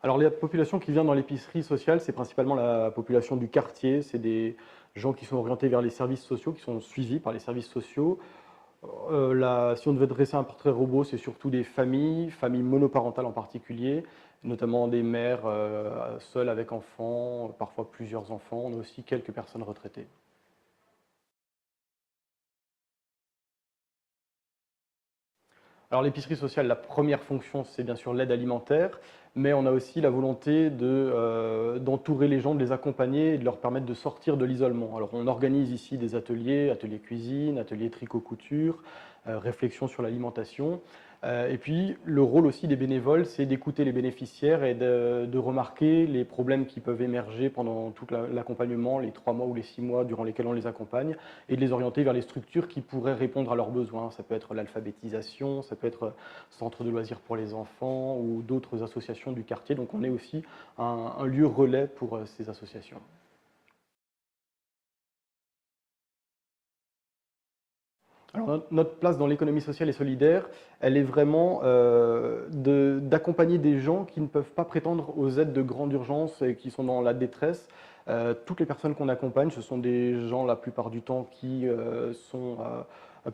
Alors la population qui vient dans l'épicerie sociale, c'est principalement la population du quartier, c'est des gens qui sont orientés vers les services sociaux, qui sont suivis par les services sociaux. Si on devait dresser un portrait robot, c'est surtout des familles, familles monoparentales en particulier, notamment des mères, seules avec enfants, parfois plusieurs enfants. On a aussi quelques personnes retraitées. Alors l'épicerie sociale, la première fonction, c'est bien sûr l'aide alimentaire, mais on a aussi la volonté d'entourer les gens, de les accompagner et de leur permettre de sortir de l'isolement. Alors on organise ici des ateliers, ateliers cuisine, ateliers tricot-couture, réflexion sur l'alimentation. Et puis le rôle aussi des bénévoles, c'est d'écouter les bénéficiaires et de remarquer les problèmes qui peuvent émerger pendant tout l'accompagnement, les 3 mois ou les 6 mois durant lesquels on les accompagne, et de les orienter vers les structures qui pourraient répondre à leurs besoins. Ça peut être l'alphabétisation, ça peut être centre de loisirs pour les enfants ou d'autres associations du quartier. Donc on est aussi un lieu relais pour ces associations. Alors, notre place dans l'économie sociale et solidaire, elle est vraiment d'accompagner des gens qui ne peuvent pas prétendre aux aides de grande urgence et qui sont dans la détresse. Toutes les personnes qu'on accompagne, ce sont des gens la plupart du temps qui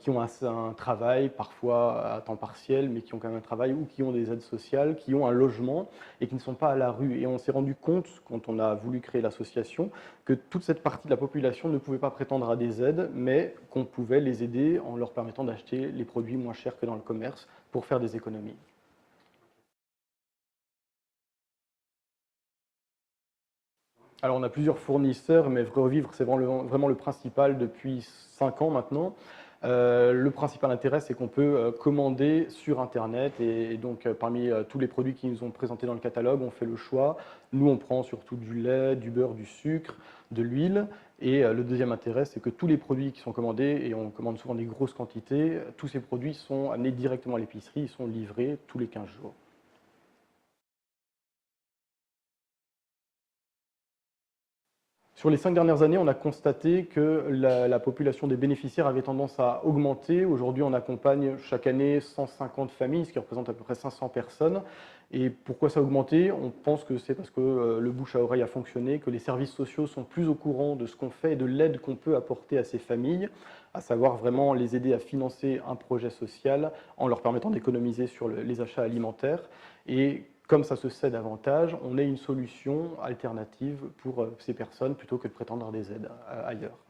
ont un travail, parfois à temps partiel, mais qui ont quand même un travail ou qui ont des aides sociales, qui ont un logement et qui ne sont pas à la rue. Et on s'est rendu compte, quand on a voulu créer l'association, que toute cette partie de la population ne pouvait pas prétendre à des aides, mais qu'on pouvait les aider en leur permettant d'acheter les produits moins chers que dans le commerce pour faire des économies. Alors on a plusieurs fournisseurs, mais Revivre, c'est vraiment le principal depuis 5 ans maintenant. Le principal intérêt, c'est qu'on peut commander sur Internet et donc parmi tous les produits qui nous ont présentés dans le catalogue, on fait le choix. Nous, on prend surtout du lait, du beurre, du sucre, de l'huile. Et le deuxième intérêt, c'est que tous les produits qui sont commandés, et on commande souvent des grosses quantités, tous ces produits sont amenés directement à l'épicerie, ils sont livrés tous les 15 jours. Sur les 5 dernières années, on a constaté que la population des bénéficiaires avait tendance à augmenter. Aujourd'hui, on accompagne chaque année 150 familles, ce qui représente à peu près 500 personnes. Et pourquoi ça a augmenté? On pense que c'est parce que le bouche à oreille a fonctionné, que les services sociaux sont plus au courant de ce qu'on fait et de l'aide qu'on peut apporter à ces familles, à savoir vraiment les aider à financer un projet social en leur permettant d'économiser sur les achats alimentaires. Et comme ça se sait davantage, on est une solution alternative pour ces personnes plutôt que de prétendre à des aides ailleurs.